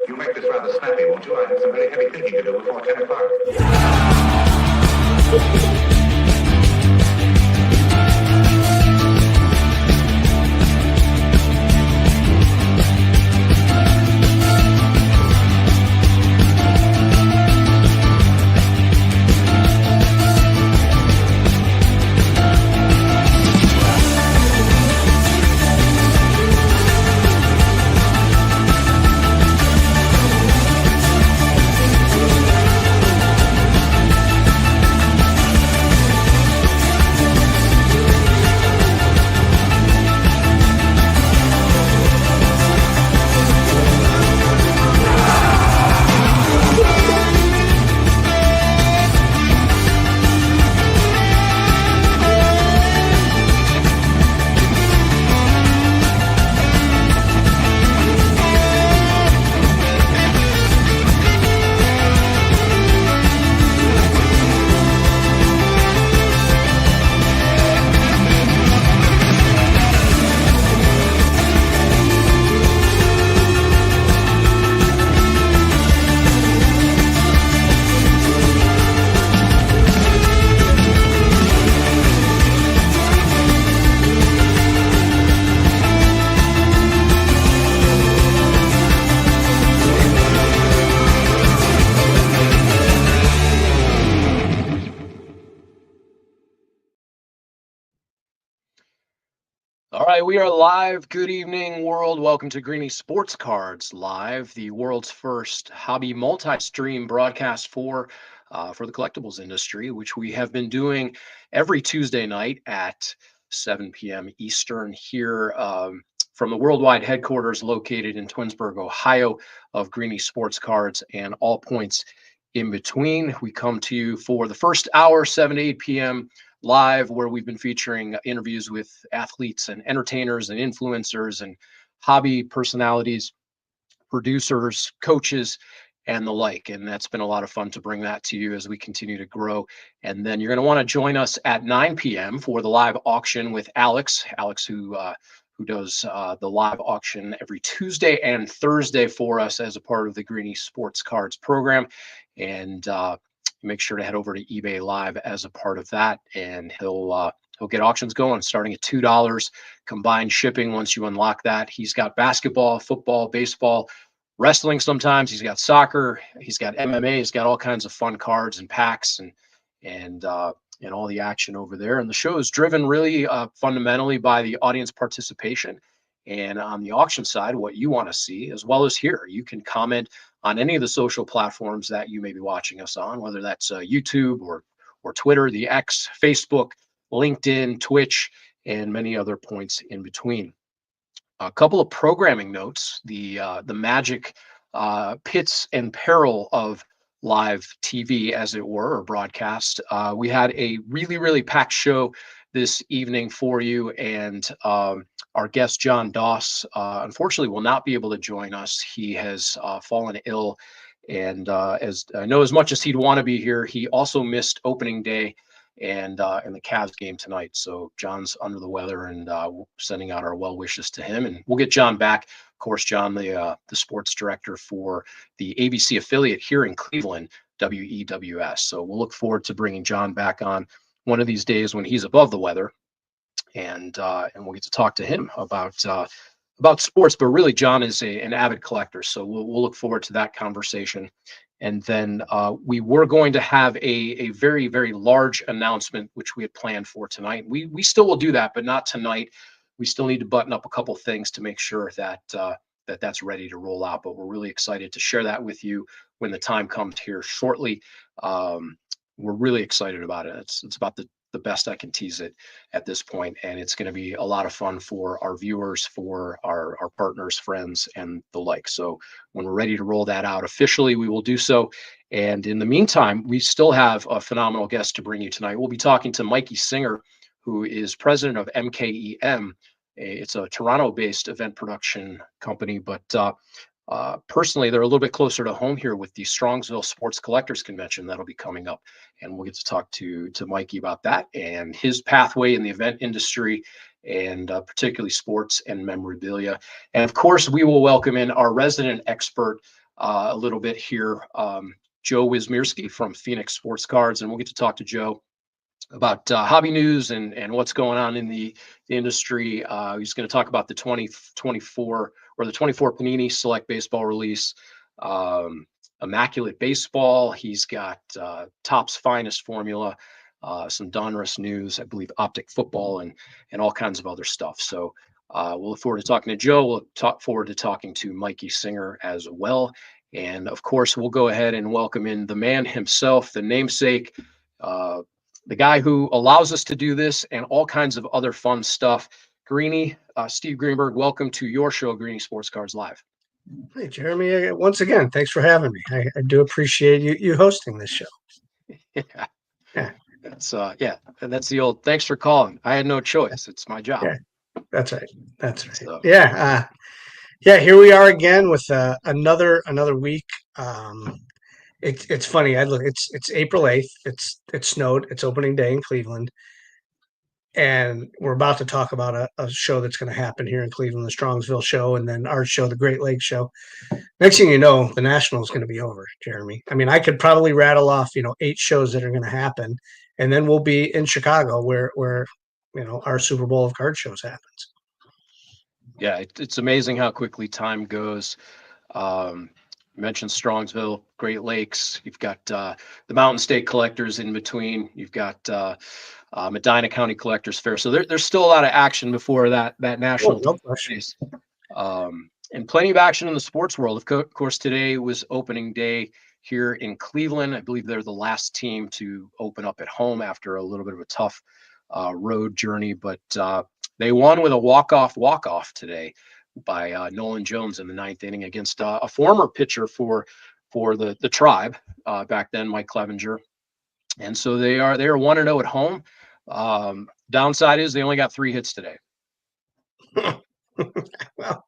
You'll make this rather snappy, won't you? I have some very heavy thinking to do before 10 o'clock. All right, we are live. Good evening, world. Welcome to Greenie Sports Cards Live, the world's first hobby multi-stream broadcast for the collectibles industry, which we have been doing every Tuesday night at 7 p.m. Eastern here from the worldwide headquarters located in Twinsburg, Ohio, of Greenie Sports Cards and all points in between. We come to you for the first hour, 7 to 8 p.m. live, where we've been featuring interviews with athletes and entertainers and influencers and hobby personalities, producers, coaches, and the like. And that's been a lot of fun to bring that to you as we continue to grow. And then you're going to want to join us at 9 p.m. for the live auction with Alex, who does the live auction every Tuesday and Thursday for us as a part of the Greenie Sports Cards program. And make sure to head over to eBay Live as a part of that, and he'll get auctions going starting at $2 combined shipping once you unlock that. He's got basketball, football, baseball, wrestling sometimes. He's got soccer. He's got MMA. He's got all kinds of fun cards and packs and all the action over there. And the show is driven really fundamentally by the audience participation. And on the auction side, what you want to see, as well as here, you can comment on any of the social platforms that you may be watching us on, whether that's YouTube or Twitter, the X, Facebook, LinkedIn, Twitch, and many other points in between. A couple of programming notes: the magic pits and peril of live TV, as it were, or broadcast. We had a really packed show this evening for you, and our guest John Doss unfortunately will not be able to join us. He has fallen ill, and as much as he'd want to be here, he also missed opening day and the Cavs game tonight. So John's under the weather, and sending out our well wishes to him. And we'll get John back. Of course, John, the sports director for the ABC affiliate here in Cleveland, WEWS. So we'll look forward to bringing John back on one of these days when he's above the weather, and we'll get to talk to him about sports. But really, John is an avid collector, so we'll look forward to that conversation. And then we were going to have a very large announcement, which we had planned for tonight. We still will do that, but not tonight. We still need to button up a couple things to make sure that that's ready to roll out. But we're really excited to share that with you when the time comes here shortly. We're really excited about it. It's about the best I can tease it at this point, and it's going to be a lot of fun for our viewers, for our partners, friends, and the like. So when we're ready to roll that out officially, we will do so. And in the meantime, we still have a phenomenal guest to bring you tonight. We'll be talking to Mikey Singer, who is president of MKEM. It's a Toronto-based event production company, but personally, they're a little bit closer to home here with the Strongsville Sports Collectors Convention that'll be coming up. And we'll get to talk to Mikey about that and his pathway in the event industry, and particularly sports and memorabilia. And of course, we will welcome in our resident expert a little bit here. Joe Wysmierski from Phoenix Sports Cards, and we'll get to talk to Joe about hobby news and what's going on in the industry. He's going to talk about the 2024 or the 24 Panini Select Baseball release, Immaculate Baseball. He's got Topps Finest Formula, some Donruss news, I believe Optic Football, and all kinds of other stuff. So we'll look forward to talking to Joe. We'll talk forward to talking to Mikey Singer as well. And of course, we'll go ahead and welcome in the man himself, the namesake, the guy who allows us to do this and all kinds of other fun stuff. Greenie, Steve Greenberg, welcome to your show, Greenie Sports Cards Live. Hey, Jeremy, once again, thanks for having me. I do appreciate you hosting this show. Yeah. That's that's the old thanks for calling. I had no choice. It's my job. Yeah, that's right. So. Yeah. Here we are again with another week. It's funny. It's April 8th. It snowed. It's opening day in Cleveland. And we're about to talk about a show that's going to happen here in Cleveland, the Strongsville show, and then our show, the Great Lakes show. Next thing you know, the National is going to be over, Jeremy. I mean, I could probably rattle off, 8 shows that are going to happen, and then we'll be in Chicago where our Super Bowl of card shows happens. Yeah, it's amazing how quickly time goes. You mentioned Strongsville, Great Lakes. You've got the Mountain State Collectors in between. You've got Medina County Collectors Fair. So there's still a lot of action before that national. No question. And plenty of action in the sports world. Of course, today was opening day here in Cleveland. I believe they're the last team to open up at home after a little bit of a tough road journey, but they won with a walk-off today by Nolan Jones in the 9th inning against a former pitcher for the Tribe back then, Mike Clevenger. And so they are 1-0 at home. Downside is they only got 3 hits today. Well,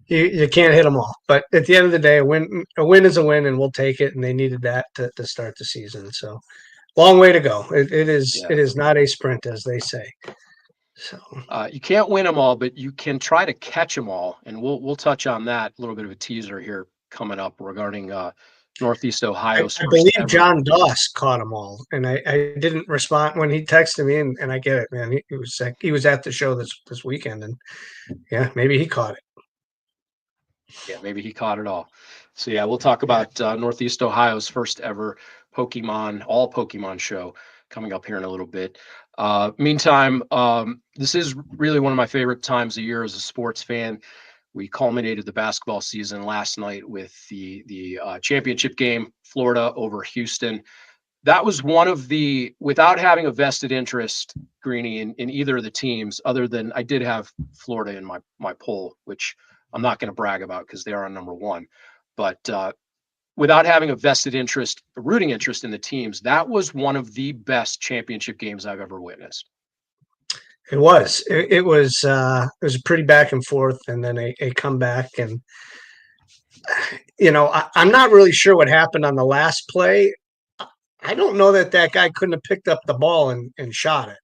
you can't hit them all, but at the end of the day, a win is a win, and we'll take it. And they needed that to start the season. So long way to go. It is not a sprint, as they say. So you can't win them all, but you can try to catch them all, and we'll touch on that. A little bit of a teaser here coming up regarding Northeast Ohio. I believe John Doss caught them all, and I didn't respond when he texted me, and I get it, man. He was at the show this weekend, and yeah, maybe he caught it. Yeah, maybe he caught it all. So yeah, we'll talk about Northeast Ohio's first ever all Pokemon show coming up here in a little bit. Meantime, this is really one of my favorite times of year as a sports fan. We culminated the basketball season last night with the championship game, Florida over Houston. That was one of without having a vested interest, Greenie, in either of the teams, other than I did have Florida in my poll, which I'm not going to brag about because they are on number 1. But without having a vested interest, a rooting interest in the teams, that was one of the best championship games I've ever witnessed. It was. It was a pretty back and forth, and then a comeback. And I'm not really sure what happened on the last play. I don't know that guy couldn't have picked up the ball and shot it.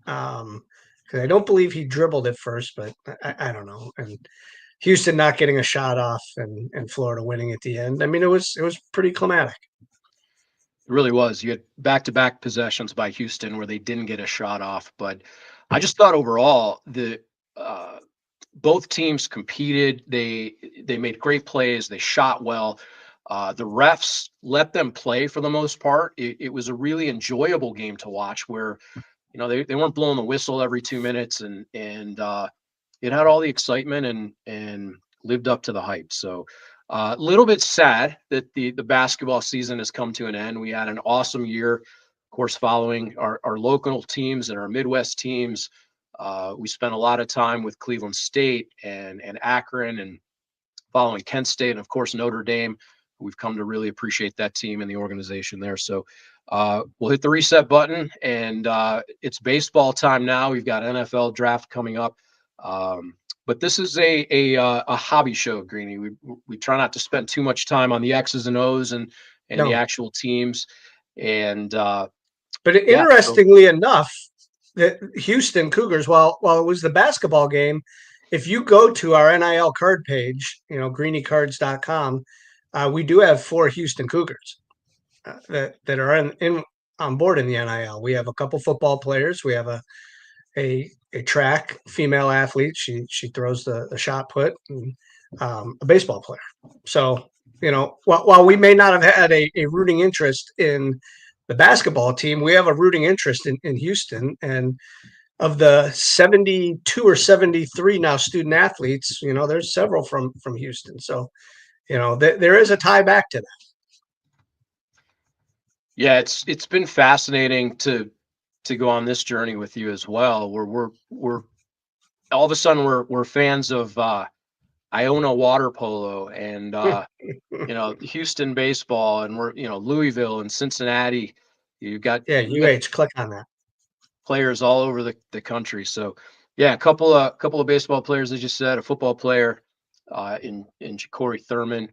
Because I don't believe he dribbled at first, but I don't know. And Houston not getting a shot off and Florida winning at the end. I mean, it was pretty climatic. It really was. You had back-to-back possessions by Houston where they didn't get a shot off, but I just thought overall both teams competed. They made great plays. They shot well. The refs let them play for the most part. It was a really enjoyable game to watch where, they weren't blowing the whistle every 2 minutes and it had all the excitement and lived up to the hype. So a little bit sad that the basketball season has come to an end. We had an awesome year, of course, following our local teams and our Midwest teams. We spent a lot of time with Cleveland State and Akron and following Kent State and, of course, Notre Dame. We've come to really appreciate that team and the organization there. So we'll hit the reset button, and it's baseball time now. We've got NFL draft coming up. But this is a hobby show, Greenie. We try not to spend too much time on the X's and O's and the actual teams. And but interestingly enough, the Houston Cougars, while it was the basketball game, if you go to our NIL card page, greeniecards.com, We do have 4 Houston Cougars that are on board in the NIL. We have a couple football players. We have a track female athlete. She throws the shot put, and a baseball player. So, while we may not have had a rooting interest in the basketball team, we have a rooting interest in Houston. And of the 72 or 73 now student athletes, there's several from Houston. So, there is a tie back to that. Yeah, it's been fascinating to go on this journey with you as well. We're all of a sudden we're fans of Iona water polo and Houston baseball, and we're Louisville and Cincinnati. You've got Click on that. Players all over the country. So yeah, a couple of baseball players, as you said, a football player in Ja'Cory Thurman.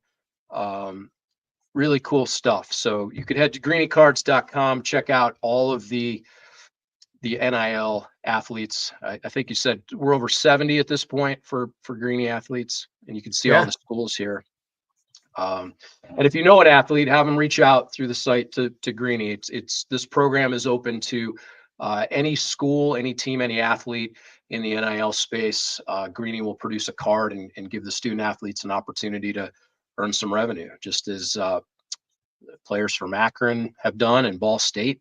Really cool stuff. So you could head to greeniecards.com, check out all of the NIL athletes. I think you said we're over 70 at this point for Greenie athletes, and you can see all the schools here. And if you know an athlete, have them reach out through the site to Greenie. This program is open to any school, any team, any athlete in the NIL space. Greenie will produce a card and give the student athletes an opportunity to earn some revenue, just as players from Akron have done and Ball State.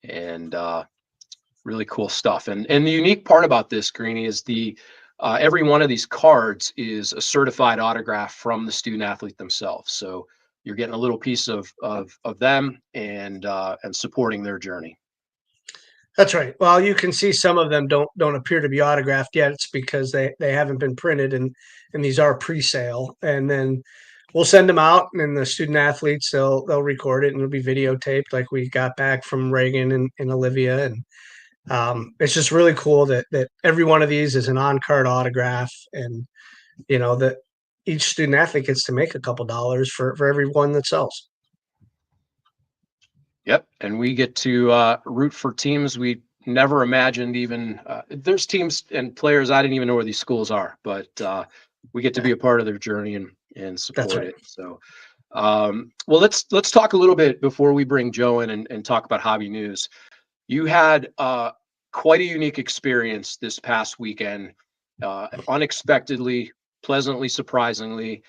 And really cool stuff. And the unique part about this, Greenie, is every one of these cards is a certified autograph from the student athlete themselves. So you're getting a little piece of them and supporting their journey. That's right. Well, you can see some of them don't appear to be autographed yet. It's because they haven't been printed, and these are pre-sale. And then we'll send them out, and then the student athletes they'll record it, and it'll be videotaped, like we got back from Reagan and Olivia. And it's just really cool that every one of these is an on-card autograph, and that each student athlete gets to make a couple dollars for every one that sells. Yep, and we get to root for teams we never imagined even. There's teams and players I didn't even know where these schools are, but we get to be a part of their journey and support it. So, well, let's talk a little bit before we bring Joe in and talk about hobby news. You had quite a unique experience this past weekend, unexpectedly, pleasantly, surprisingly.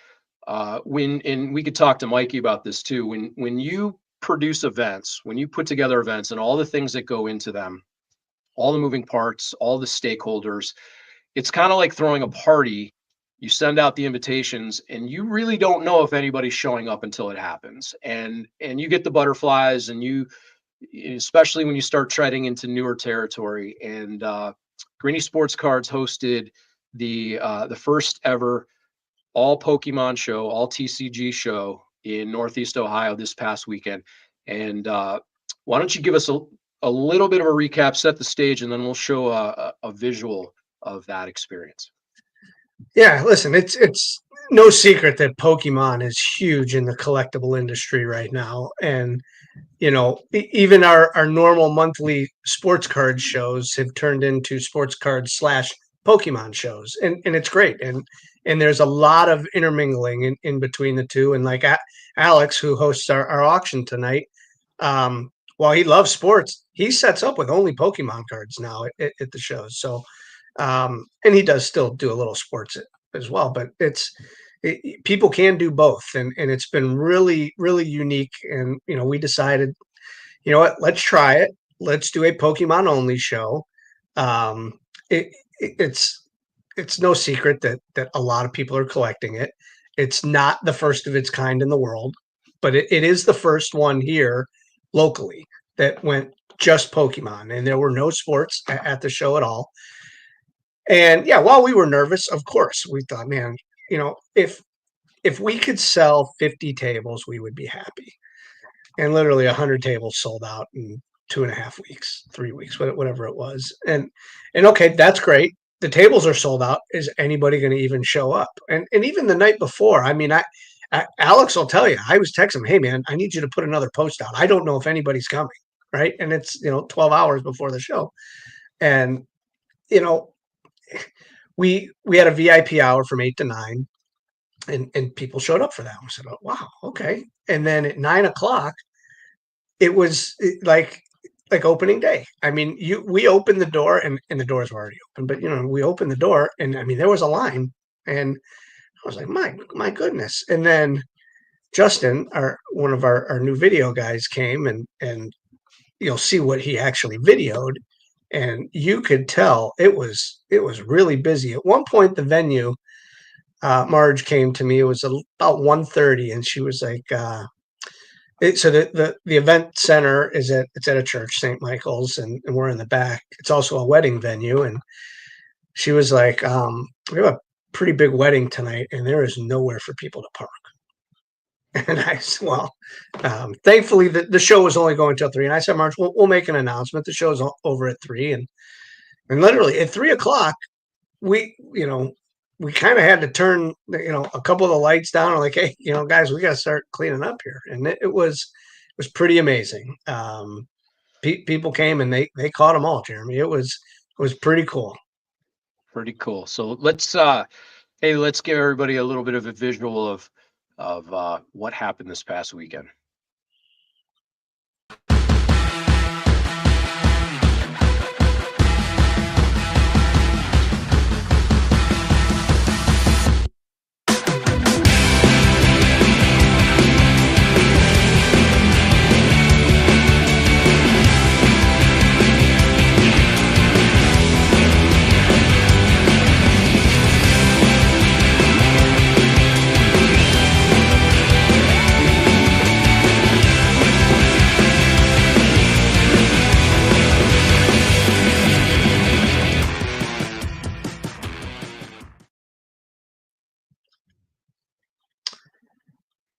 And we could talk to Mikey about this too. When you produce events, when you put together events and all the things that go into them, all the moving parts, all the stakeholders, it's kind of like throwing a party. You send out the invitations and you really don't know if anybody's showing up until it happens. And you get the butterflies, and especially when you start treading into newer territory. And Greenie Sports Cards hosted the first ever all Pokemon show, all TCG show in Northeast Ohio this past weekend. And why don't you give us a little bit of a recap, set the stage, and then we'll show a visual of that experience. Yeah, listen, it's no secret that Pokemon is huge in the collectible industry right now. And, even our normal monthly sports card shows have turned into sports cards / Pokemon shows. And it's great. And there's a lot of intermingling in between the two. And like Alex, who hosts our auction tonight, while he loves sports, he sets up with only Pokemon cards now at the shows. So, and he does still do a little sports as well, but people can do both. And it's been really, really unique. And, we decided, what, let's try it. Let's do a Pokemon only show. It's no secret that a lot of people are collecting it. It's not the first of its kind in the world, but it is the first one here locally that went just Pokemon, and there were no sports at the show at all. And yeah, while we were nervous, of course, we thought, man, if we could sell 50 tables, we would be happy. And literally 100 tables sold out in 2.5 weeks, 3 weeks, whatever it was. And okay, that's great. The tables are sold out. Is anybody going to even show up? And even the night before, I mean, Alex will tell you, I was texting him, hey man, I need you to put another post out. I don't know if anybody's coming, right? And it's 12 hours before the show, and we had a VIP hour from 8 to 9. and people showed up for that. We said, oh, wow, okay. And then at 9 o'clock, it was like opening day. I mean, we opened the door and the doors were already open, but we opened the door and I mean there was a line, and I was like, my goodness. And then Justin, one of our new video guys, came and you'll see what he actually videoed, and you could tell it was really busy. At one point, the venue, Marge came to me. It was about 1:30, and she was like, so the event center it's at a church, St. Michael's, and we're in the back. It's also a wedding venue, and she was like, we have a pretty big wedding tonight, and there is nowhere for people to park. And I said, well, thankfully the show was only going till 3. And I said, Marge, we'll make an announcement. The show's over at 3, and literally at 3 o'clock, we kind of had to turn a couple of the lights down. Like, hey, guys, we got to start cleaning up here. And it was pretty amazing. People came and they caught them all, Jeremy. It was pretty cool. Pretty cool. So let's give everybody a little bit of a visual of what happened this past weekend.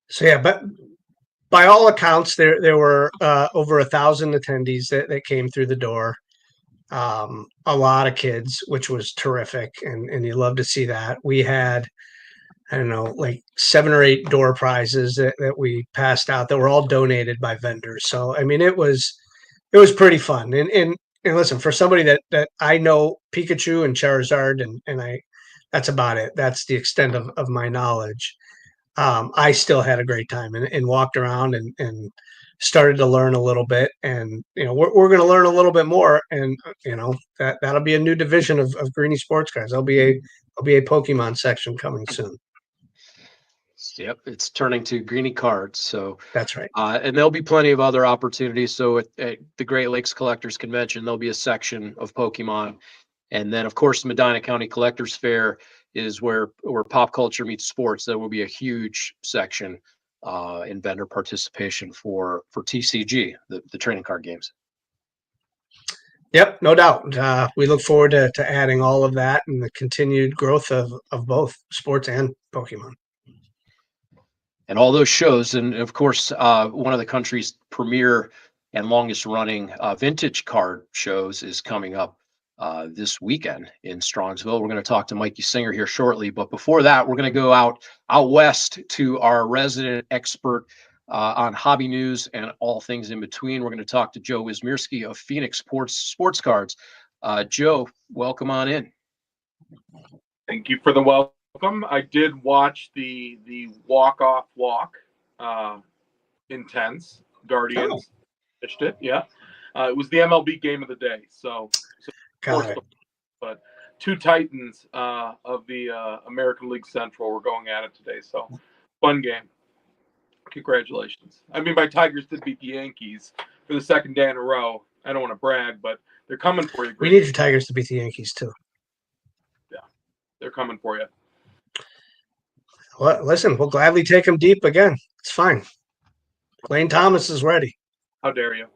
So yeah, but by all accounts, there were over 1,000 attendees that came through the door. A lot of kids, which was terrific, and you love to see that. We had, I don't know, like 7 or 8 door prizes that we passed out that were all donated by vendors. So I mean, it was pretty fun. And listen, for somebody that I know Pikachu and Charizard, and that's about it. That's the extent of my knowledge. I still had a great time and walked around and started to learn a little bit. And we're going to learn a little bit more. And that'll be a new division of Greenie Sports Cards. There'll be a Pokemon section coming soon. Yep, it's turning to Greenie Cards. So that's right. And there'll be plenty of other opportunities. So at the Great Lakes Collectors Convention, there'll be a section of Pokemon. And then, of course, the Medina County Collectors Fair is where pop culture meets sports. There will be a huge section in vendor participation for TCG, the trading card games. Yep, no doubt. We look forward to adding all of that and the continued growth of both sports and Pokemon. And all those shows. And of course, one of the country's premier and longest running vintage card shows is coming up this weekend in Strongsville. We're going to talk to Mikey Singer here shortly. But before that, we're going to go out west to our resident expert on hobby news and all things in between. We're going to talk to Joe Wysmierski of Phoenix Sports Cards. Joe, welcome on in. Thank you for the welcome. I did watch the walk-off walk. Intense. Guardians pitched it. Yeah. It was the MLB game of the day. So got it. But 2 Titans of the American League Central were going at it today. So fun game. Congratulations. I mean, my Tigers did beat the Yankees for the 2nd day in a row. I don't want to brag, but they're coming for you. We need your Tigers to beat the Yankees too. Yeah, they're coming for you. Well, listen, we'll gladly take them deep again. It's fine. Lane Thomas is ready. How dare you?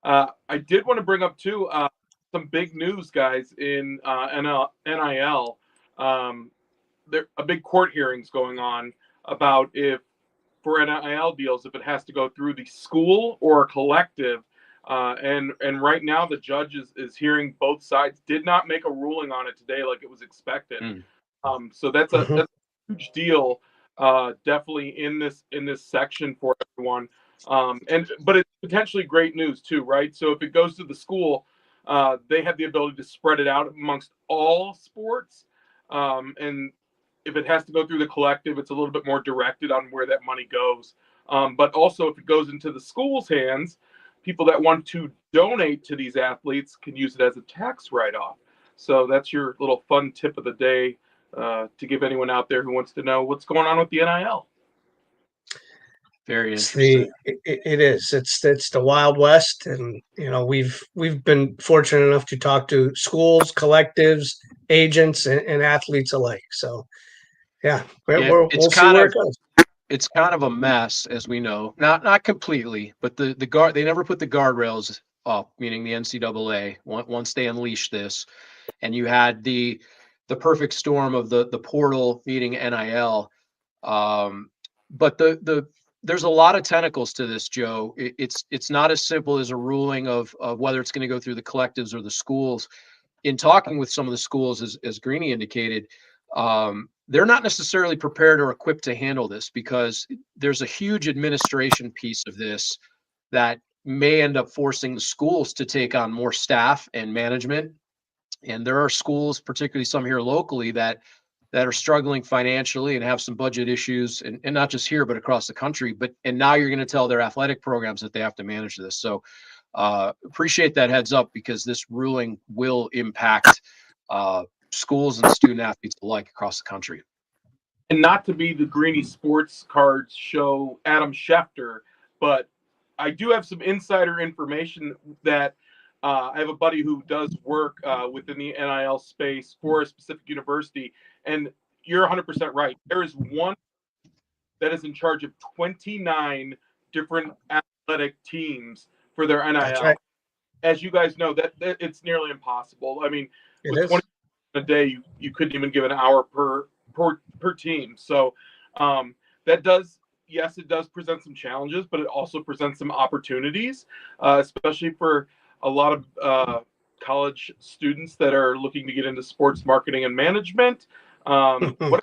I did want to bring up too some big news, guys, in NIL. There a big court hearings going on about if for NIL deals if it has to go through the school or a collective. And right now the judge is hearing both sides. Did not make a ruling on it today like it was expected. So that's a huge deal. Definitely in this section for everyone. But it's potentially great news too, right? So if it goes to the school, they have the ability to spread it out amongst all sports. And if it has to go through the collective, it's a little bit more directed on where that money goes. But also, if it goes into the school's hands, people that want to donate to these athletes can use it as a tax write-off. So that's your little fun tip of the day to give anyone out there who wants to know what's going on with the NIL. Very interesting. It is. It's the Wild West, and we've been fortunate enough to talk to schools, collectives, agents, and athletes alike. So, yeah, we'll see where it goes. It's kind of a mess, as we know. Not completely, but the guard, they never put the guardrails up, meaning the NCAA. Once they unleashed this, and you had the perfect storm of the portal meeting NIL. But there's a lot of tentacles to this, Joe. It's not as simple as a ruling of whether it's going to go through the collectives or the schools. In talking with some of the schools, as Greenie indicated, they're not necessarily prepared or equipped to handle this, because there's a huge administration piece of this that may end up forcing the schools to take on more staff and management. And there are schools, particularly some here locally, that are struggling financially and have some budget issues, and not just here, but across the country. And now you're going to tell their athletic programs that they have to manage this. So appreciate that heads up, because this ruling will impact schools and student athletes alike across the country. And not to be the Greenie Sports Cards show Adam Schefter, but I do have some insider information that I have a buddy who does work within the NIL space for a specific university. And you're 100% right. There is one that is in charge of 29 different athletic teams for their NIL. That's right. As you guys know, that it's nearly impossible. I mean, with 20 a day, you couldn't even give an hour per team. So that does, yes, it does present some challenges, but it also presents some opportunities, especially for a lot of college students that are looking to get into sports marketing and management. What an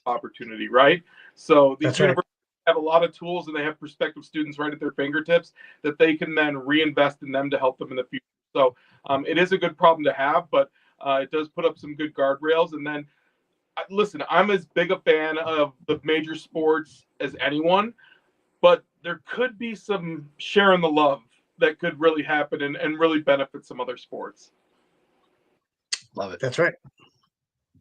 opportunity, right? So these universities have a lot of tools, and they have prospective students right at their fingertips that they can then reinvest in them to help them in the future. So it is a good problem to have, but it does put up some good guardrails. And then, listen, I'm as big a fan of the major sports as anyone, but there could be some sharing the love that could really happen and really benefit some other sports. Love it. That's right.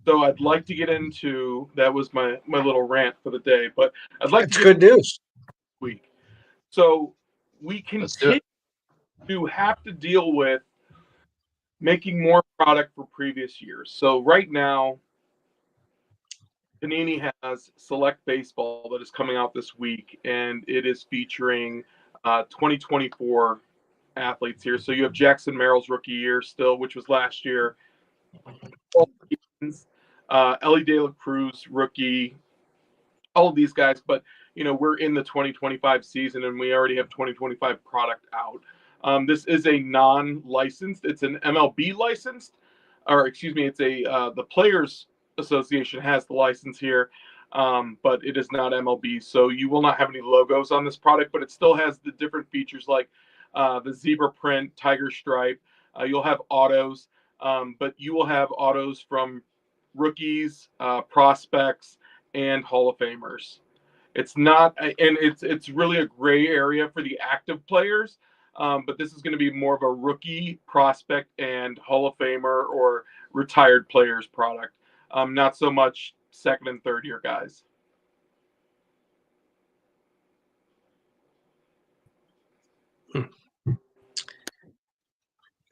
So I'd like to get into, that was my little rant for the day, but I'd like to get good news. Week. So we continue to have to deal with making more product for previous years. So right now, Panini has Select Baseball that is coming out this week, and it is featuring 2024 athletes here. So you have Jackson Merrill's rookie year still, which was last year. Ellie De La Cruz rookie, all of these guys. But, we're in the 2025 season, and we already have 2025 product out. This is a non-licensed. It's an MLB licensed, or excuse me, it's the Players Association has the license here, but it is not MLB. So you will not have any logos on this product, but it still has the different features like the zebra print, tiger stripe. You'll have autos, but you will have autos from rookies, prospects, and Hall of Famers. It's not, and it's really a gray area for the active players. But this is going to be more of a rookie, prospect, and Hall of Famer or retired players product. Not so much second and third year guys.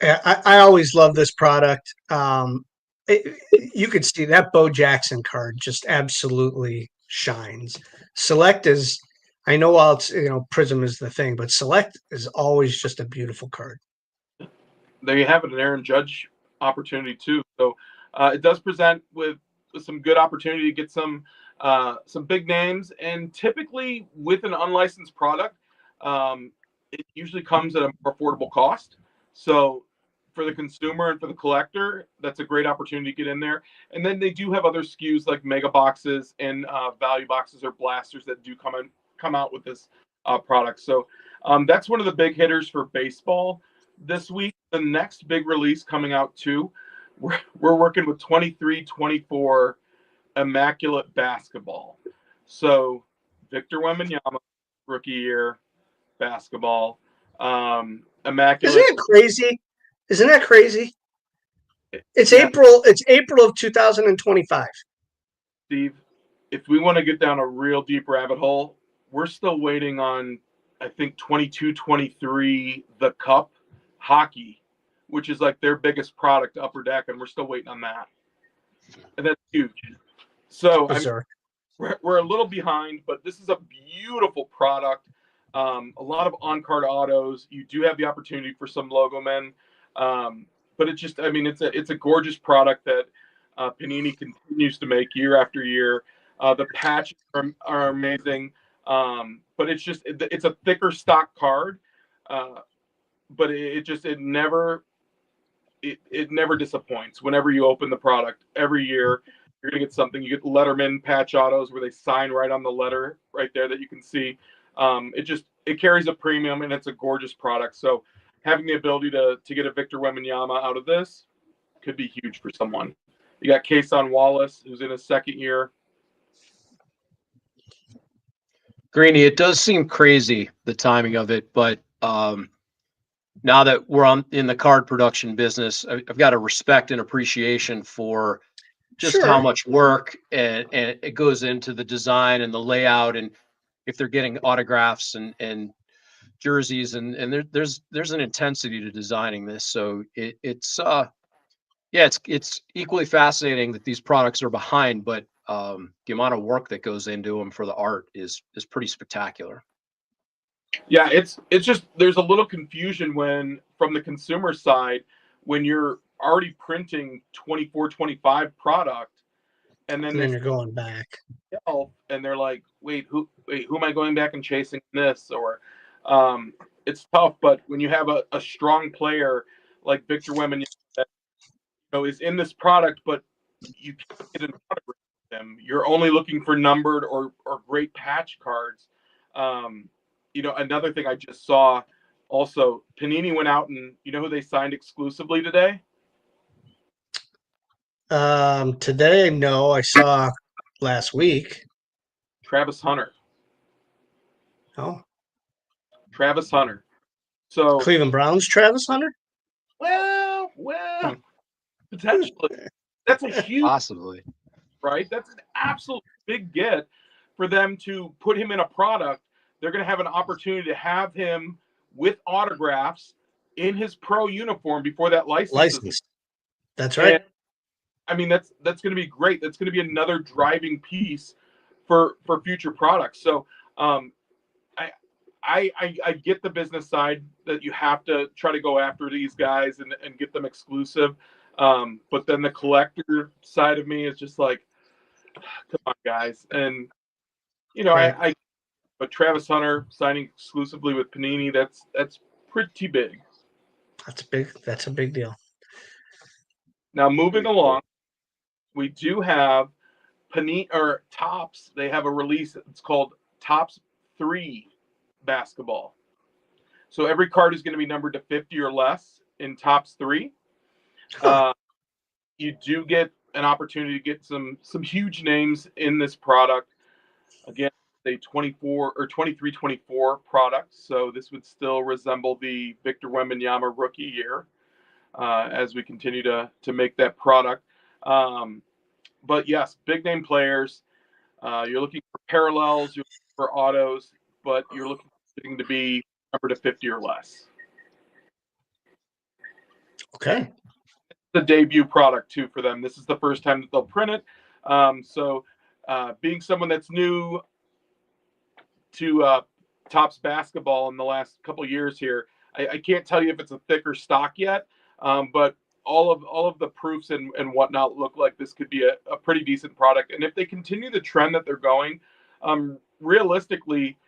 I always love this product. You could see that Bo Jackson card just absolutely shines. Select is, I know while it's, Prism is the thing, but Select is always just a beautiful card. There you have it, an Aaron Judge opportunity too. So it does present with some good opportunity to get some big names, and typically with an unlicensed product, it usually comes at a more affordable cost. So for the consumer and for the collector, that's a great opportunity to get in there. And then they do have other SKUs like mega boxes and value boxes or blasters that do come out with this product. So that's one of the big hitters for baseball this week. The next big release coming out too, we're working with 23-24 immaculate basketball. So Victor Wembanyama, rookie year basketball. Immaculate. Isn't it crazy? Isn't that crazy? It's Yeah. April. It's April of 2025. Steve, if we want to get down a real deep rabbit hole, we're still waiting on, I think, 22-23 the Cup hockey, which is like their biggest product, Upper Deck, and we're still waiting on that. And that's huge. So I mean, we're a little behind, but this is a beautiful product. A lot of on-card autos. You do have the opportunity for some logo men, but it's just, I mean, it's a gorgeous product that Panini continues to make year after year. The patches are amazing, but it's a thicker stock card, but it never disappoints. Whenever you open the product, every year you're gonna get something. You get Letterman patch autos where they sign right on the letter right there that you can see. It carries a premium, and it's a gorgeous product. So having the ability to get a Victor Wembanyama out of this could be huge for someone. You got Kason Wallace, who's in his second year. Greenie, it does seem crazy, the timing of it, but now that we're in the card production business, I've got a respect and appreciation for just how much work and it goes into the design and the layout, and if they're getting autographs and jerseys, and there's an intensity to designing this. So it's equally fascinating that these products are behind, but the amount of work that goes into them for the art is pretty spectacular. Yeah, it's just there's a little confusion from the consumer side when you're already printing 24-25 product, and then you're going back, and they're like, wait, who am I going back and chasing this? Or it's tough. But when you have a strong player like Victor Wembanyama that is in this product, but you can't get an autograph with him, you're only looking for numbered or great patch cards. Another thing I just saw also, Panini went out and you know who they signed exclusively today? Today, no, I saw last week. Travis Hunter. Oh, Travis Hunter. So Cleveland Browns, Travis Hunter? Well, potentially. That's a huge, possibly, right? That's an absolute big get for them to put him in a product. They're going to have an opportunity to have him with autographs in his pro uniform before that license. That's right. And, I mean, that's going to be great. That's going to be another driving piece for future products. So, I get the business side that you have to try to go after these guys and get them exclusive. But then the collector side of me is just like, come on, guys. And, Right. but Travis Hunter signing exclusively with Panini, that's pretty big. That's a big deal. Now, moving along, we do have Panini or Topps. They have a release. It's called Topps 3 basketball. So every card is going to be numbered to 50 or less in Topps 3. You do get an opportunity to get some huge names in this product. Again, a 24 or 23-24 product, so this would still resemble the Victor Wembanyama rookie year as we continue to make that product. But yes, big name players. You're looking for parallels, you're looking for autos, but you're looking for to be numbered to 50 or less. Okay. The debut product too for them. This is the first time that they'll print it. So being someone that's new to Topps basketball in the last couple of years here, I can't tell you if it's a thicker stock yet, but all of the proofs and whatnot look like this could be a pretty decent product. And if they continue the trend that they're going, realistically,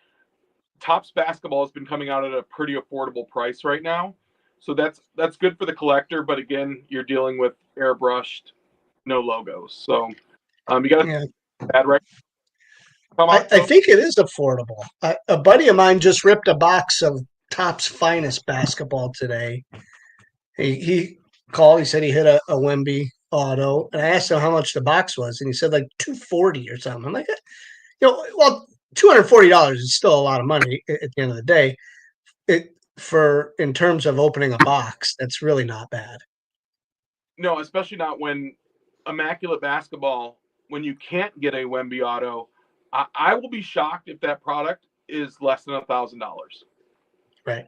Topps basketball has been coming out at a pretty affordable price right now. So that's good for the collector, but again, you're dealing with airbrushed, no logos. So you got to add right. I think it is affordable. A buddy of mine just ripped a box of Topps Finest basketball today. He called. He said he hit a Wemby auto, and I asked him how much the box was, and he said like $240 or something. I'm like, well, $240 is still a lot of money at the end of the day. In terms of opening a box, that's really not bad. No, especially not when Immaculate Basketball, when you can't get a Wemby auto. I will be shocked if that product is less than $1,000. Right.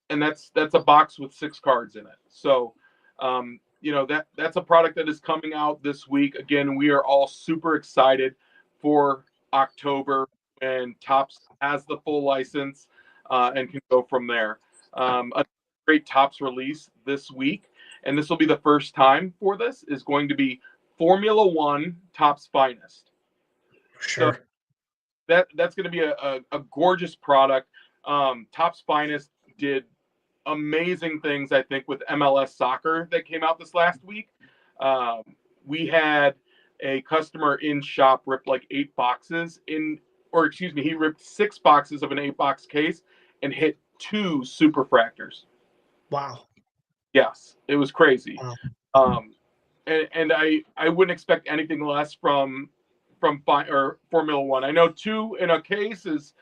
And that's a box with 6 cards in it. So, that's a product that is coming out this week. Again, we are all super excited for October when Topps has the full license and can go from there. A great Topps release this week, and this will be the first time for this, is going to be Formula One Topps Finest. Sure. So that's going to be a gorgeous product. Topps Finest did amazing things, I think, with MLS soccer that came out this last week. We had a customer in shop rip like 8 boxes he ripped 6 boxes of an 8-box case and hit 2 superfractors. Wow. Yes, it was crazy. Wow. And I wouldn't expect anything less from Formula One. I know 2 in a case is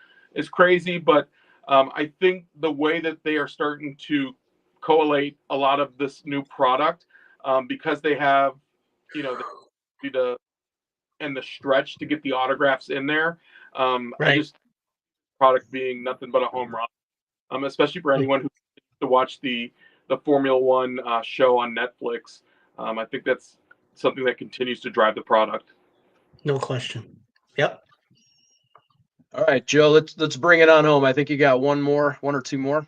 crazy, but I think the way that they are starting to collate a lot of this new product, because they have, the stretch to get the autographs in there. Right. I just product being nothing but a home run, especially for anyone who to watch the Formula One show on Netflix. I think that's something that continues to drive the product. No question. Yep. All right, Joe, let's bring it on home. I think you got one or two more.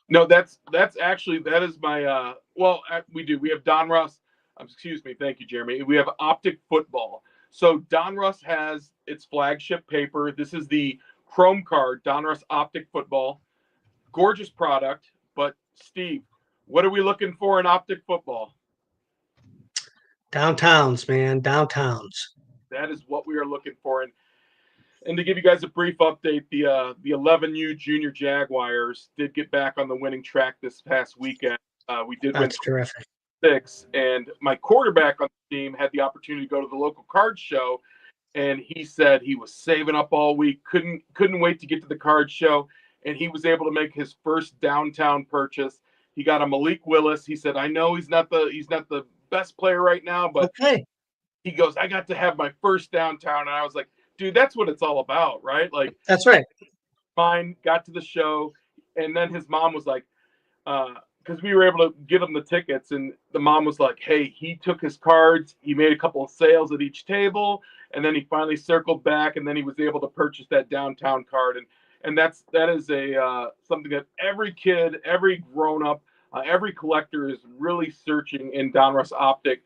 No, that is my we do. We have Donruss. Excuse me. Thank you, Jeremy. We have Optic Football. So Donruss has its flagship paper. This is the Chrome card, Donruss Optic Football. Gorgeous product. But Steve, what are we looking for in Optic Football? Downtowns, man. Downtowns. That is what we are looking for. And to give you guys a brief update, the 11U Junior Jaguars did get back on the winning track this past weekend. We did That's win terrific. 6, and my quarterback on the team had the opportunity to go to the local card show, and he said he was saving up all week, couldn't wait to get to the card show, and he was able to make his first downtown purchase. He got a Malik Willis. He said, "I know he's not the best player right now, but okay." He goes, "I got to have my first downtown," and I was like, dude, that's what it's all about, right? Like, that's right. Fine, got to the show, and then his mom was like, because we were able to get him the tickets, and the mom was like, hey, he took his cards, he made a couple of sales at each table, and then he finally circled back, and then he was able to purchase that downtown card, and that is something that every kid, every grown-up, every collector is really searching in Donruss Optic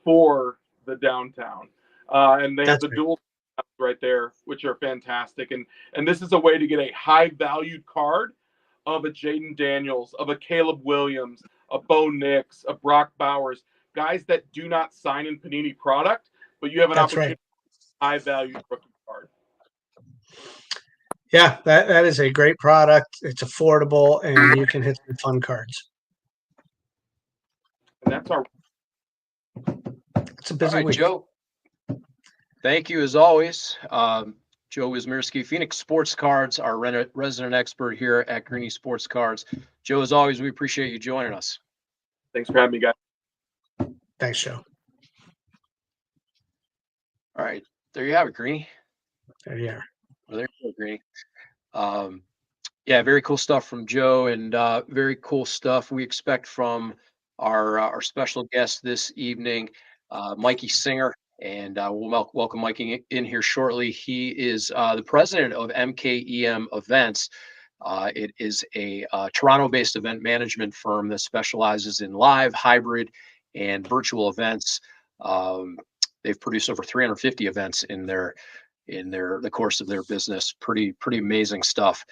for the downtown. And they have the dual right there, which are fantastic. And this is a way to get a high-valued card of a Jaden Daniels, of a Caleb Williams, a Bo Nix, a Brock Bowers, guys that do not sign in Panini product, but you have an opportunity to high-valued rookie card. Yeah, that is a great product. It's affordable, and you can hit some fun cards. And that's our. It's a busy week. Joe. Thank you as always. Joe Wysmierski, Phoenix Sports Cards, our resident expert here at Greenie Sports Cards. Joe, as always, we appreciate you joining us. Thanks for having me, guys. Thanks, Joe. All right, there you have it, Greenie. There you are. Well, there you go, Greenie. Yeah, very cool stuff from Joe, and very cool stuff we expect from our special guest this evening, Mikey Singer. And we'll welcome Mikey in here shortly. He is the president of MKEM Events. It is a Toronto-based event management firm that specializes in live, hybrid, and virtual events. They've produced over 350 events in the course of their business. Pretty amazing stuff.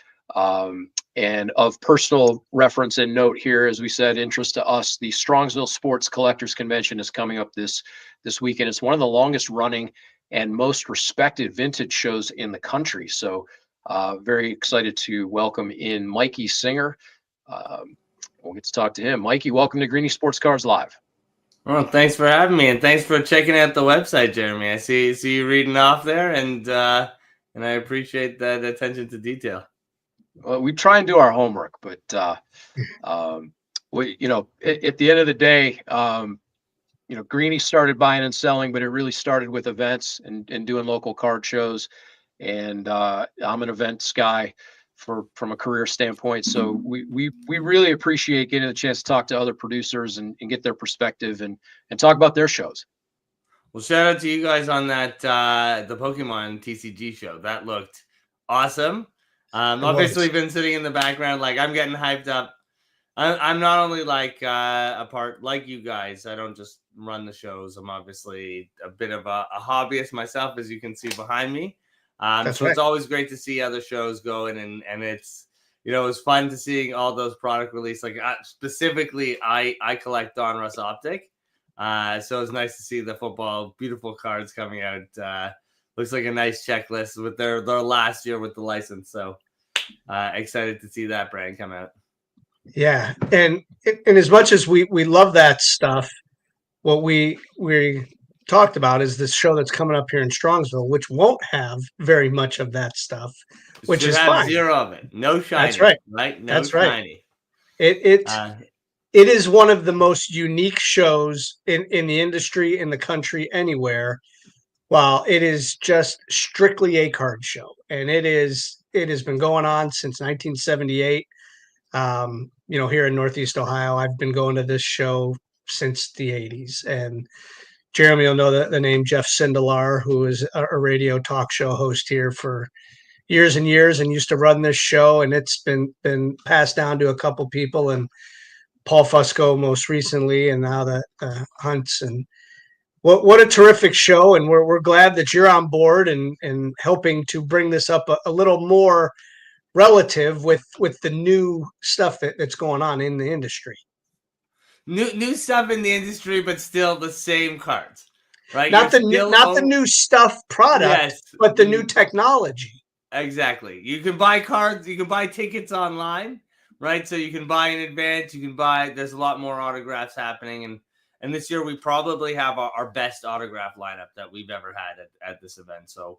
And of personal reference and note here, as we said, interest to us, the Strongsville Sports Collectors Convention is coming up this weekend. It's one of the longest running and most respected vintage shows in the country. So very excited to welcome in Mikey Singer. We'll get to talk to him. Mikey, welcome to Greenie Sports Cards Live. Well, thanks for having me, and thanks for checking out the website, Jeremy. I see you reading off there, and I appreciate that attention to detail. Well, we try and do our homework, but we, at the end of the day, Greenie started buying and selling, but it really started with events and doing local card shows. And I'm an events guy from a career standpoint. So we really appreciate getting the chance to talk to other producers and get their perspective and talk about their shows. Well, shout out to you guys on that the Pokemon TCG show. That looked awesome. Obviously been sitting in the background, like I'm getting hyped up. I'm not only like a part like you guys. I don't just run the shows. I'm obviously a bit of a hobbyist myself, as you can see behind me. So It's always great to see other shows going, and it's, it's fun to see all those product release. Like specifically, I collect Donruss Optic. So it's nice to see the beautiful cards coming out. Looks like a nice checklist with their last year with the license. So excited to see that brand come out. Yeah, and as much as we love that stuff, what we talked about is this show that's coming up here in Strongsville, which won't have very much of that stuff, which is fine. Zero of it. No shiny. That's right. Right? No that's shiny. Right. It is one of the most unique shows in the industry, in the country, anywhere. While it is just strictly a card show, and it has been going on since 1978. Here in Northeast Ohio, I've been going to this show since the 80s. And Jeremy will know the name Jeff Sindelar, who is a radio talk show host here for years and years and used to run this show. And it's been passed down to a couple people, and Paul Fusco most recently, and now the Hunts. And what a terrific show. And we're glad that you're on board and helping to bring this up a little more relative with the new stuff that's going on in the industry. New stuff in the industry, but still the same cards, right? Not the new stuff product, yes, but the new technology. Exactly. You can buy cards, you can buy tickets online, right? So you can buy in advance. You can buy. There's a lot more autographs happening, and this year we probably have our best autograph lineup that we've ever had at this event. So.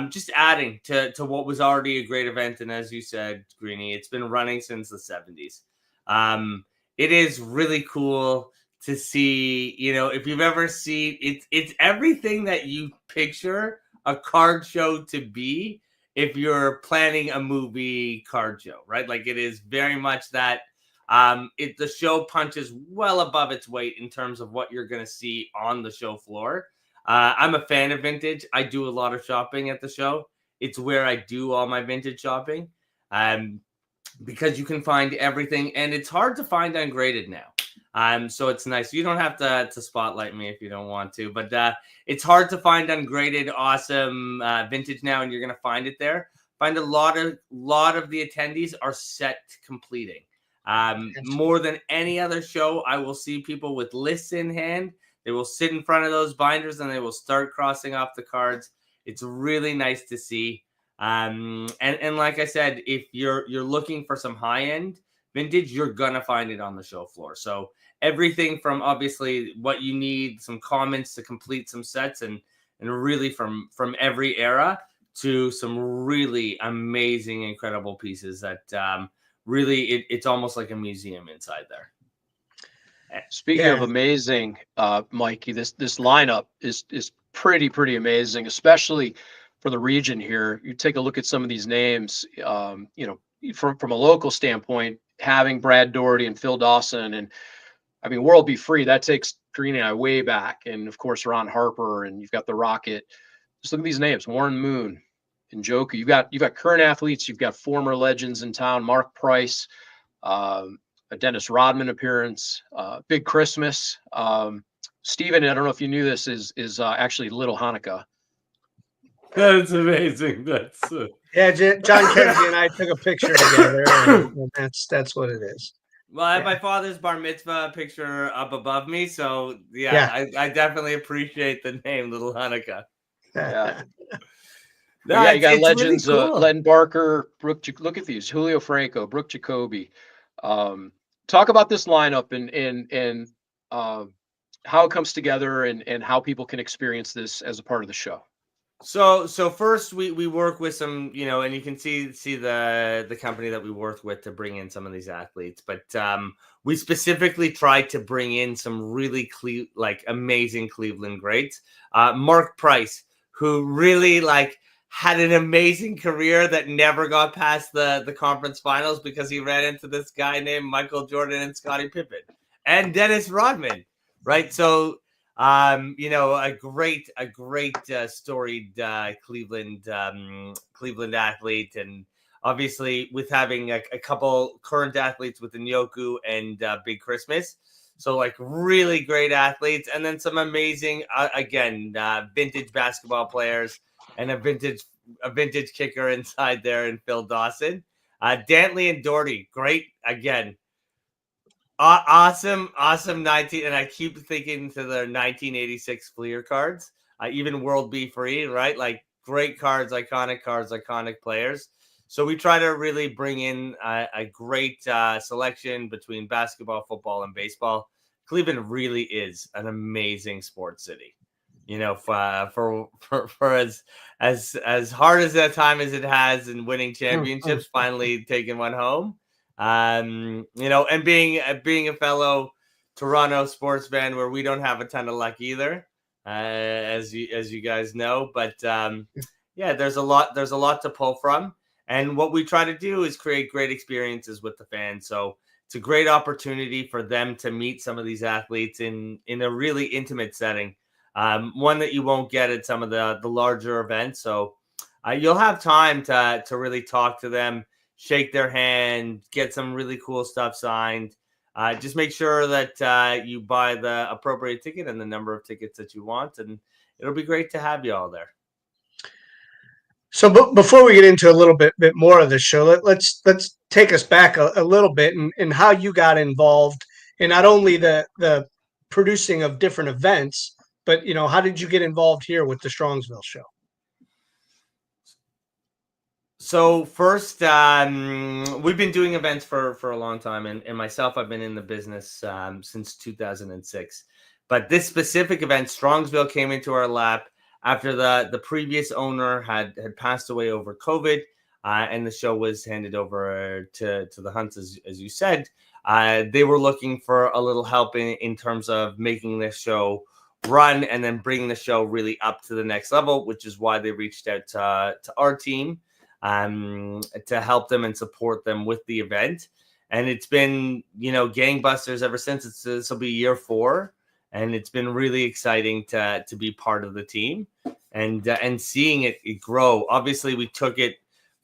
Just adding to what was already a great event, and as you said, Greenie, it's been running since the 70s. It is really cool to see, if you've ever seen it's everything that you picture a card show to be if you're planning a movie card show, right? Like it is very much that. The show punches well above its weight in terms of what you're going to see on the show floor. I'm a fan of vintage. I do a lot of shopping at the show. It's where I do all my vintage shopping, because you can find everything, and it's hard to find ungraded now. So it's nice. You don't have to spotlight me if you don't want to, but it's hard to find ungraded, awesome vintage now, and you're gonna find it there. Find a lot of the attendees are set completing. More than any other show, I will see people with lists in hand. They will sit in front of those binders and they will start crossing off the cards. It's really nice to see. And like I said, if you're looking for some high-end vintage, you're gonna find it on the show floor. So everything from obviously what you need, some comments to complete some sets, and really from every era to some really amazing, incredible pieces that really it's almost like a museum inside there. Speaking of amazing, Mikey, this lineup is pretty amazing, especially for the region here. You take a look at some of these names, from a local standpoint, having Brad Doherty and Phil Dawson, and I mean, World Be Free, that takes Greenie and I way back. And of course, Ron Harper, and you've got the Rocket. Just look at these names: Warren Moon and Joker. You've got current athletes, you've got former legends in town, Mark Price, a Dennis Rodman appearance, Big Christmas. Steven, I don't know if you knew this, is actually Little Hanukkah. That's amazing. That's yeah. John Kennedy and I took a picture together, and that's what it is. Well, I have my father's bar mitzvah picture up above me, so I definitely appreciate the name Little Hanukkah. Yeah. No, you got legends, really cool. Len Barker, look at these, Julio Franco, Brooke Jacoby. Talk about this lineup and how it comes together and how people can experience this as a part of the show. So first we work with some, and you can see the company that we work with to bring in some of these athletes, but we specifically tried to bring in some really amazing Cleveland greats. Mark Price, who really had an amazing career that never got past the conference finals because he ran into this guy named Michael Jordan and Scottie Pippen and Dennis Rodman, right? So a great storied Cleveland athlete, and obviously with having a couple current athletes with Nyoku and Big Christmas, so really great athletes, and then some amazing vintage basketball players and a vintage kicker inside there in Phil Dawson, Dantley and Doherty, great again. Awesome 19, and I keep thinking to their 1986 Fleer cards, even World B Free, right? Great cards, iconic players. So we try to really bring in a great selection between basketball, football, and baseball. Cleveland really is an amazing sports city. For as hard as that time as it has in winning championships, finally taking one home. And being a fellow Toronto sports fan, where we don't have a ton of luck either, as you guys know, but there's a lot to pull from, and what we try to do is create great experiences with the fans. So it's a great opportunity for them to meet some of these athletes in a really intimate setting, one that you won't get at some of the larger events. So you'll have time to really talk to them, shake their hand, get some really cool stuff signed. Just make sure that you buy the appropriate ticket and the number of tickets that you want, and it'll be great to have you all there. So before we get into a little bit more of the show, let's take us back a little bit and how you got involved in not only the producing of different events, but how did you get involved here with the Strongsville show? So first, we've been doing events for a long time, and myself, I've been in the business since 2006. But this specific event, Strongsville, came into our lap after the previous owner had passed away over COVID, and the show was handed over to the Hunts, as you said. They were looking for a little help in terms of making this show run and then bringing the show really up to the next level, which is why they reached out to our team to help them and support them with the event. And it's been, gangbusters ever since. This will be year 4, and it's been really exciting to be part of the team and seeing it grow. Obviously, we took it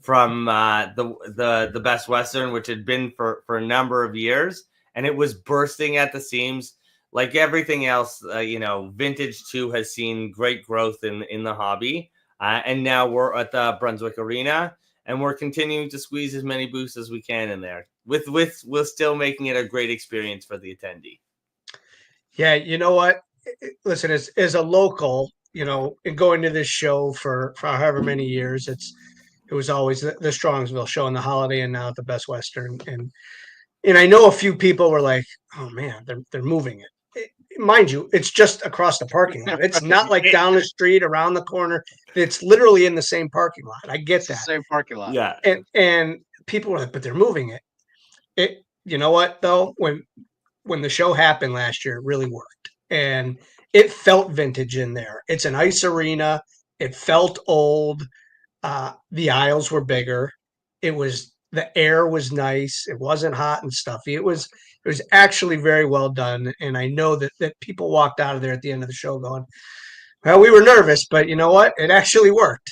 from the Best Western, which had been for a number of years, and it was bursting at the seams. Like everything else, Vintage 2 has seen great growth in the hobby. And now we're at the Brunswick Arena, and we're continuing to squeeze as many booths as we can in there. With we're still making it a great experience for the attendee. Yeah, you know what? Listen, as a local, and going to this show for however many years, it was always the Strongsville show and the Holiday, and now at the Best Western, and I know a few people were like, "Oh man, they're moving it." Mind you, it's just across the parking lot. It's not like down the street, around the corner. It's literally in the same parking lot. I get that. Same parking lot. Yeah. And people were like, but they're moving it. You know what, though? When the show happened last year, it really worked. And it felt vintage in there. It's an ice arena. It felt old. The aisles were bigger. The air was nice. It wasn't hot and stuffy. It was actually very well done. And I know that people walked out of there at the end of the show going, well, we were nervous, but you know what? It actually worked.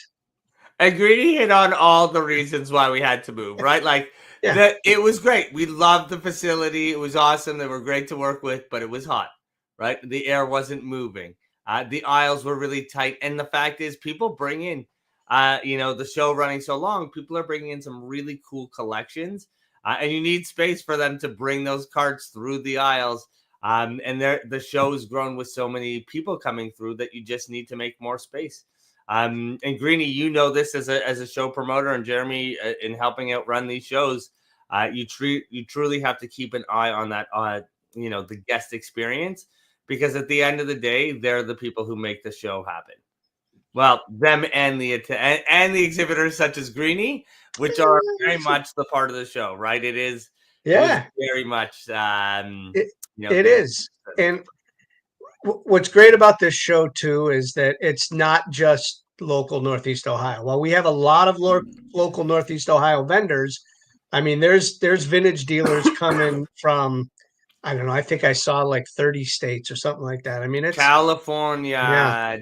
And Greenie hit on all the reasons why we had to move, right? It was great. We loved the facility. It was awesome. They were great to work with, but it was hot, right? The air wasn't moving. The aisles were really tight. And the fact is, people bring in, the show running so long, people are bringing in some really cool collections, and you need space for them to bring those cards through the aisles. And the show has grown with so many people coming through that you just need to make more space. And Greenie, this as a show promoter, and Jeremy in helping out run these shows, you truly have to keep an eye on that, the guest experience, because at the end of the day, they're the people who make the show happen. Well, them and the exhibitors such as Greenie, which are very much the part of the show, right? It is, Yeah, very much. it is. And what's great about this show too is that it's not just local Northeast Ohio. While we have a lot of local Northeast Ohio vendors, I mean, there's vintage dealers coming from, I don't know, I think I saw like 30 states or something like that. I mean, it's California,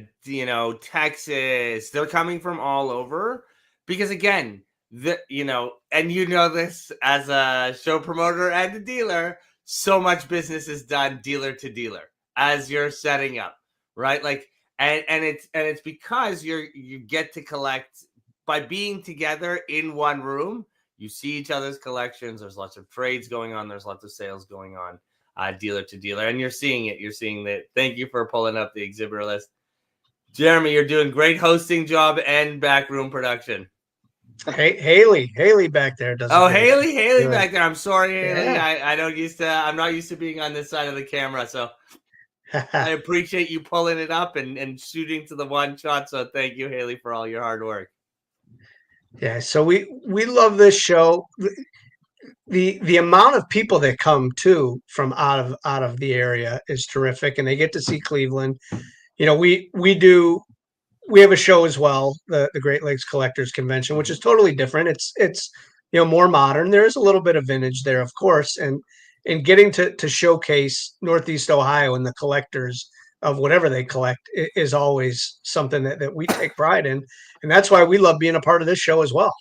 Texas. They're coming from all over because, again, and this as a show promoter and a dealer, so much business is done dealer to dealer as you're setting up, right? Like, and it's because you get to collect by being together in one room. You see each other's collections. There's lots of trades going on. There's lots of sales going on. Dealer to dealer, and you're seeing it. You're seeing that. Thank you for pulling up the exhibitor list, Jeremy. You're doing great hosting job and backroom production. Hey, Haley back there does. Haley back there. I'm sorry, Haley. Yeah. I'm not used to being on this side of the camera, so I appreciate you pulling it up and shooting to the one shot. So thank you, Haley, for all your hard work. Yeah, so we love this show. The amount of people that come too from out of the area is terrific, and they get to see Cleveland. We have a show as well, the Great Lakes Collectors Convention, which is totally different. It's more modern. There is a little bit of vintage there, of course, and getting to showcase Northeast Ohio and the collectors of whatever they collect is always something that we take pride in, and that's why we love being a part of this show as well.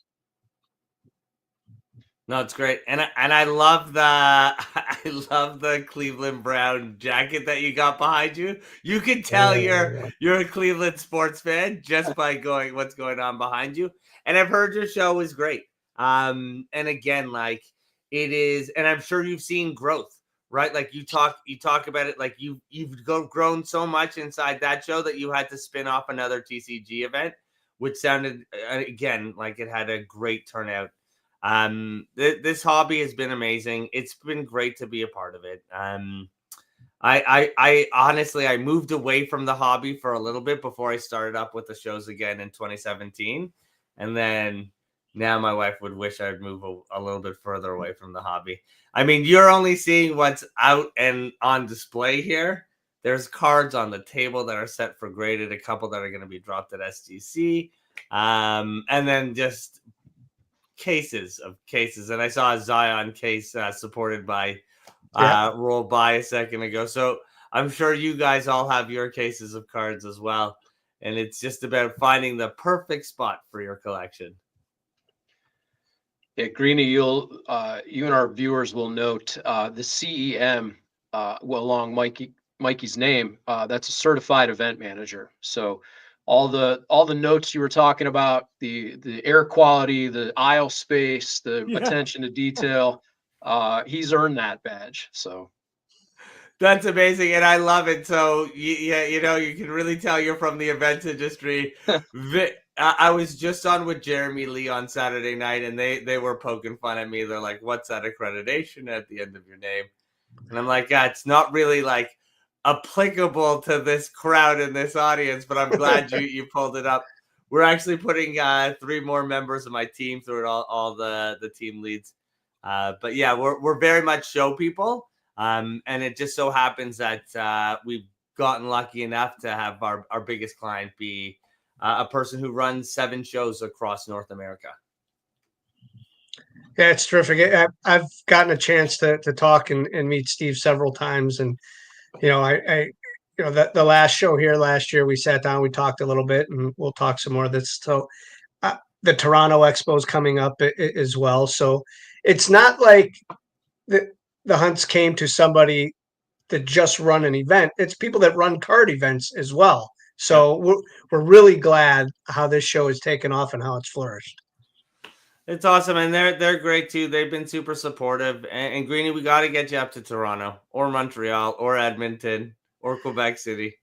No, it's great, and I love the Cleveland Brown jacket that you got behind you. You can tell you're a Cleveland sports fan just by what's going on behind you. And I've heard your show is great. And again, like it is, and I'm sure you've seen growth, right? Like you talk about it, like you've grown so much inside that show that you had to spin off another TCG event, which sounded again like it had a great turnout. This hobby has been amazing. It's been great to be a part of it. I honestly, I moved away from the hobby for a little bit before I started up with the shows again in 2017. And then now my wife would wish I'd move a little bit further away from the hobby. I mean, you're only seeing what's out and on display here. There's cards on the table that are set for graded, a couple that are going to be dropped at SGC. And then just cases. And I saw a Zion case supported by Roll By a second ago. So I'm sure you guys all have your cases of cards as well. And it's just about finding the perfect spot for your collection. Yeah, Greenie, you and our viewers will note the CEM along Mikey's name. That's a certified event manager. So all the notes you were talking about, the air quality, the aisle space, the attention to detail, he's earned that badge. So that's amazing, and I love it. So you can really tell you're from the events industry. I was just on with Jeremy Lee on Saturday night, and they were poking fun at me. They're like, "What's that accreditation at the end of your name?" And I'm like, "Yeah, it's not really like applicable to this crowd and this audience, but I'm glad you pulled it up." We're actually putting 3 more members of my team through it, all the team leads. But yeah, we're very much show people. And it just so happens that we've gotten lucky enough to have our biggest client be a person who runs 7 shows across North America. Yeah, it's terrific. I've gotten a chance to talk and meet Steve several times, and the last show here last year, we sat down, we talked a little bit, and we'll talk some more of this. So the Toronto Expo is coming up as well. So it's not like the hunts came to somebody that just run an event. It's people that run card events as well. So we're really glad how this show has taken off and how it's flourished. It's awesome, and they're great too. They've been super supportive. And Greenie, we got to get you up to Toronto or Montreal or Edmonton or Quebec City.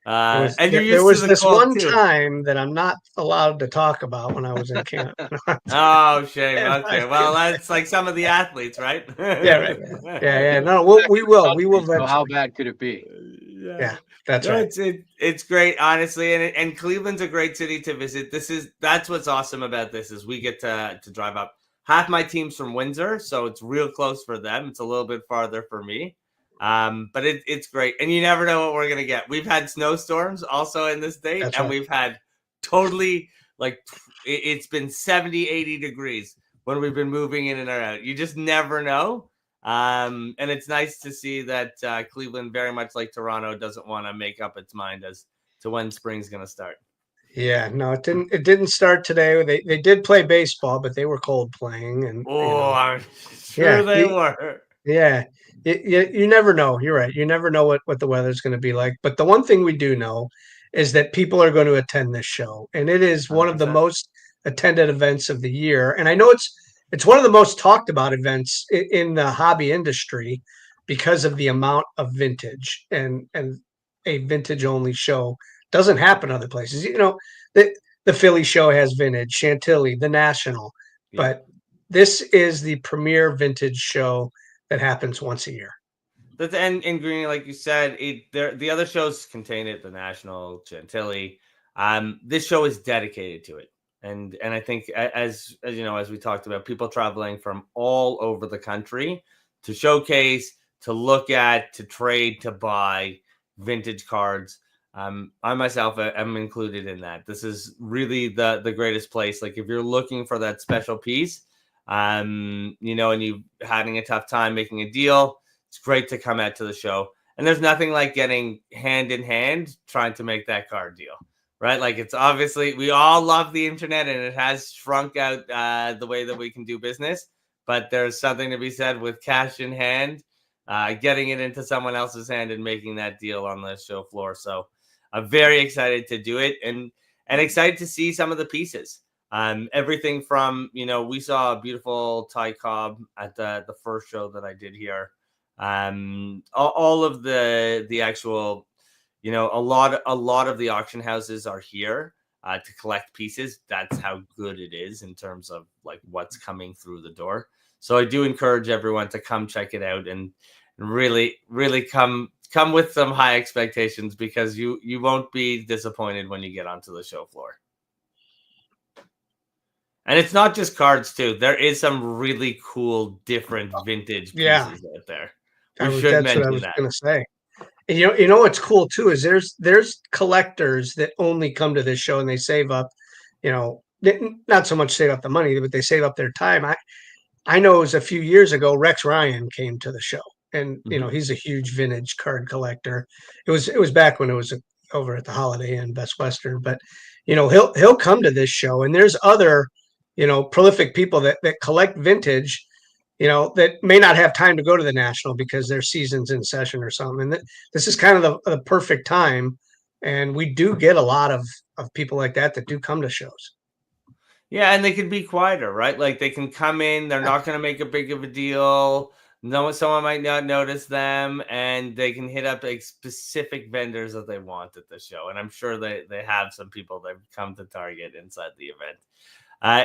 There was this one time that I'm not allowed to talk about when I was in camp. Oh, shame. Okay, well, that's like some of the athletes, right? Yeah, right. Yeah. No, we will. So how bad could it be? Yeah, that's No, right. it's great, honestly, and Cleveland's a great city to visit. That's what's awesome about this is we get to drive up. Half my team's from Windsor, so it's real close for them. It's a little bit farther for me, but it's great, and you never know what we're gonna get. We've had snowstorms also in this state, That's and right. we've had totally it's been 70, 80 degrees when we've been moving in and out. You just never know. And it's nice to see that Cleveland, very much like Toronto, doesn't want to make up its mind as to when spring's going to start. Yeah, no, it didn't. It didn't start today. They did play baseball, but they were cold playing, and I'm sure they were. Yeah, you never know. You're right. You never know what the weather's going to be like. But the one thing we do know is that people are going to attend this show, and it is one of the 100%. most attended events of the year. And I know it's one of the most talked about events in the hobby industry because of the amount of vintage, and a vintage only show doesn't happen other places. The Philly show has vintage, Chantilly, the National, Yeah. but this is the premier vintage show that happens once a year. And Greenie, like you said, the other shows contain it, the National, Chantilly. This show is dedicated to it. And I think as you know, as we talked about, people traveling from all over the country to showcase, to look at, to trade, to buy vintage cards. I myself am included in that. This is really the greatest place. Like if you're looking for that special piece, and you're having a tough time making a deal, it's great to come out to the show. And there's nothing like getting hand in hand trying to make that card deal, right? Like it's obviously, we all love the internet and it has shrunk out the way that we can do business, but there's something to be said with cash in hand, getting it into someone else's hand and making that deal on the show floor. So I'm very excited to do it and excited to see some of the pieces. Everything from, we saw a beautiful Ty Cobb at the first show that I did here. All of the actual, a lot of the auction houses are here to collect pieces. That's how good it is in terms of like what's coming through the door. So I do encourage everyone to come check it out and really, really come with some high expectations because you won't be disappointed when you get onto the show floor. And it's not just cards too. There is some really cool, different vintage pieces out there. That's what I was going to say. And you know what's cool too is there's collectors that only come to this show and they save up, not so much save up the money, but they save up their time. I know it was a few years ago, Rex Ryan came to the show, and he's a huge vintage card collector. It was back when it was over at the Holiday Inn, Best Western, but he'll come to this show, and there's other prolific people that collect vintage, that may not have time to go to the National because their season's in session or something. And this is kind of the perfect time. And we do get a lot of people like that do come to shows. Yeah, and they can be quieter, right? Like they can come in, they're not going to make a big of a deal. Someone might not notice them, and they can hit up like specific vendors that they want at the show. And I'm sure they have some people that come to target inside the event.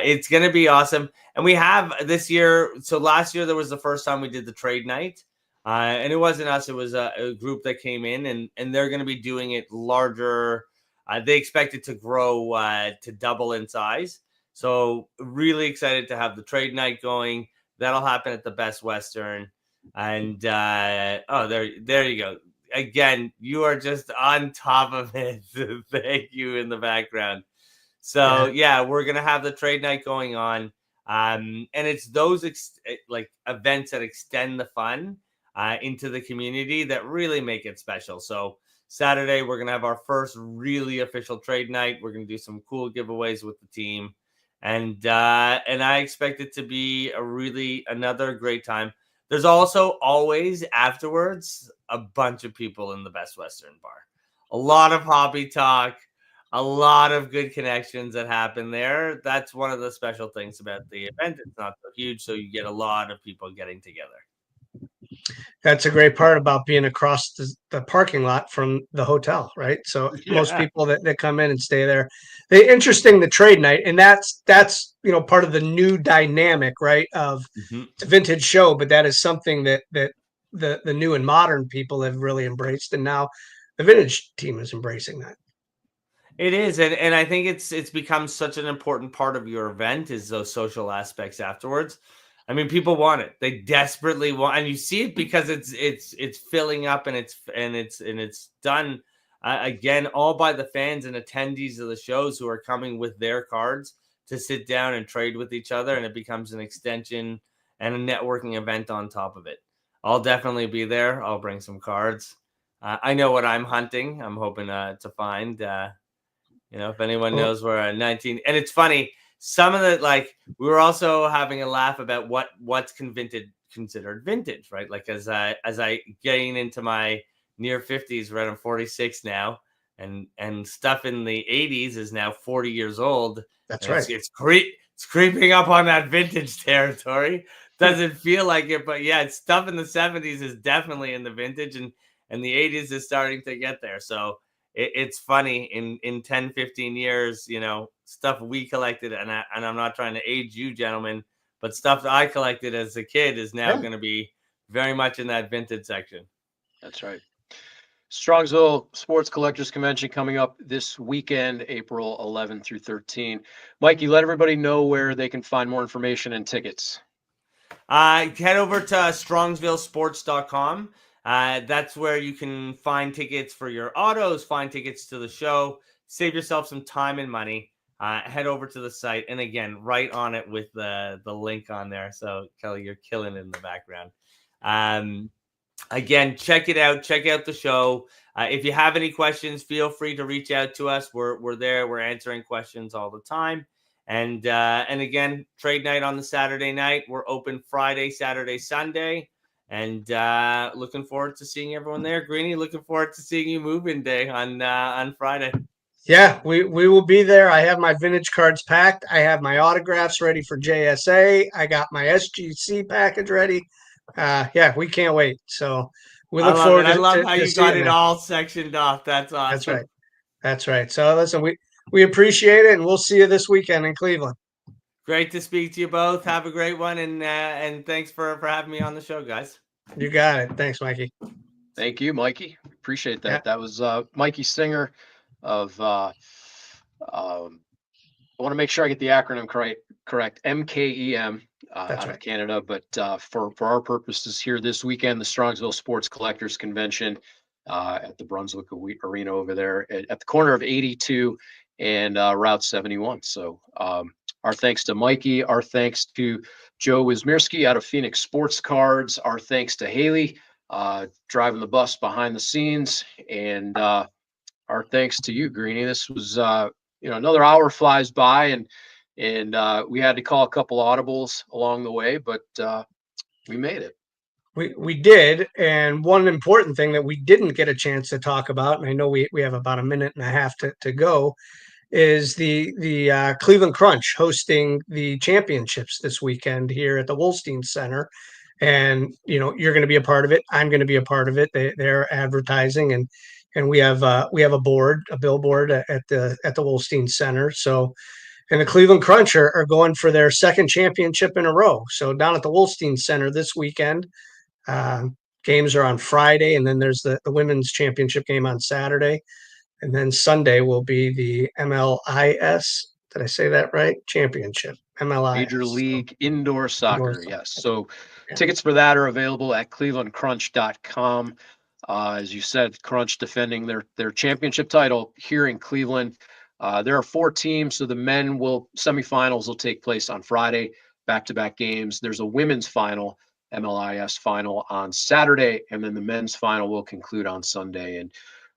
It's going to be awesome. And we have this year. So last year, there was the first time we did the trade night. And it wasn't us. It was a group that came in and they're going to be doing it larger. They expect it to grow to double in size. So really excited to have the trade night going. That'll happen at the Best Western. And there you go. Again, you are just on top of it. Thank you in the background. So yeah, we're gonna have the trade night going on, and it's those events that extend the fun into the community that really make it special. So Saturday we're gonna have our first really official trade night. We're gonna do some cool giveaways with the team, and I expect it to be another great time. There's also always afterwards a bunch of people in the Best Western bar, a lot of hobby talk. A lot of good connections that happen there. That's one of the special things about the event. It's not so huge, so you get a lot of people getting together. That's a great part about being across the parking lot from the hotel, right? So most people that come in and stay there. The trade night, and that's part of the new dynamic, right? Of it's a vintage show, but that is something that the new and modern people have really embraced. And now the vintage team is embracing that. It is, and I think it's become such an important part of your event is those social aspects afterwards. I mean, people want it; they desperately want, and you see it because it's filling up, and it's done again all by the fans and attendees of the shows who are coming with their cards to sit down and trade with each other, and it becomes an extension and a networking event on top of it. I'll definitely be there. I'll bring some cards. I know what I'm hunting. I'm hoping to find. If anyone knows where a 19, and it's funny, some of the, like, we were also having a laugh about what's considered vintage, right? Like as I getting into my near 50s, right? I'm 46 now, and stuff in the 80s is now 40 years old. That's and right. It's creeping up on that vintage territory. Doesn't feel like it, but yeah, stuff in the 70s is definitely in the vintage, and the 80s is starting to get there. So it's funny in 10, 15 years, stuff we collected, and I'm not trying to age you gentlemen, but stuff that I collected as a kid is now going to be very much in that vintage section. That's right. Strongsville Sports Collectors Convention coming up this weekend, April 11 through 13. Mikey, let everybody know where they can find more information and tickets. Head over to strongsvillesports.com. That's where you can find tickets for your autos, find tickets to the show, save yourself some time and money. Head over to the site, and again, right on it with the link on there. So Kelly, you're killing it in the background. Again, check it out. Check out the show. If you have any questions, feel free to reach out to us. We're there. We're answering questions all the time. And again, trade night on the Saturday night. We're open Friday, Saturday, Sunday. And looking forward to seeing everyone there. Greenie, looking forward to seeing you move-in day on Friday. Yeah, we will be there. I have my vintage cards packed. I have my autographs ready for JSA. I got my SGC package ready. Yeah, we can't wait. So we look forward to I love how to you got seeing it that. all sectioned off. That's awesome. That's right. That's right. So listen, we appreciate it, and we'll see you this weekend in Cleveland. Great to speak to you both. Have a great one, and thanks for having me on the show, guys. You got it. Thanks, Mikey. Thank you, Mikey. Appreciate that. Yeah. That was Mikey Singer of I want to make sure I get the acronym correct. MKEM out of Canada, but for our purposes here this weekend, the Strongsville Sports Collectors Convention at the Brunswick Arena over there at the corner of 82 and Route 71. So our thanks to Mikey, our thanks to Joe Wysmierski out of Phoenix Sports Cards, our thanks to Haley driving the bus behind the scenes, and our thanks to you, Greenie. This was another hour flies by, and we had to call a couple audibles along the way, but we made it. We did, and one important thing that we didn't get a chance to talk about, and I know we have about a minute and a half to go, is the Cleveland Crunch hosting the championships this weekend here at the Wolstein Center. And you're going to be a part of it. I'm going to be a part of it. They're advertising, and we have a billboard at the Wolstein Center. So, and the Cleveland Crunch are going for their second championship in a row. So down at the Wolstein Center this weekend, games are on Friday, and then there's the women's championship game on Saturday. And then Sunday will be the MLIS. Did I say that right? Championship. MLIS. Major League Indoor Soccer. Yes. So tickets for that are available at clevelandcrunch.com. As you said, Crunch defending their championship title here in Cleveland. There are 4 teams. So the men semifinals will take place on Friday, back-to-back games. There's a women's final, MLIS final on Saturday, and then the men's final will conclude on Sunday. And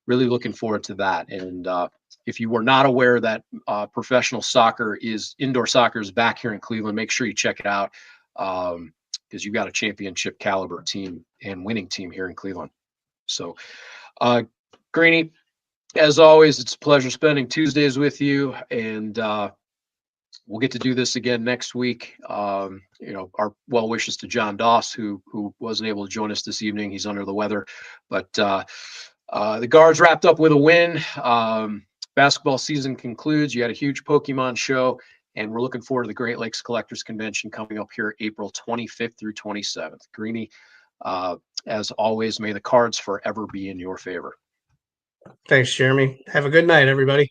really looking forward to that. And if you were not aware that professional indoor soccer is back here in Cleveland, make sure you check it out because you've got a championship caliber team and winning team here in Cleveland. So, Greenie, as always, it's a pleasure spending Tuesdays with you, and we'll get to do this again next week. Our well wishes to John Doss, who wasn't able to join us this evening. He's under the weather, but the Guards wrapped up with a win. Basketball season concludes. You had a huge Pokemon show, and we're looking forward to the Great Lakes Collectors Convention coming up here April 25th through 27th. Greenie, as always, may the cards forever be in your favor. Thanks, Jeremy. Have a good night, everybody.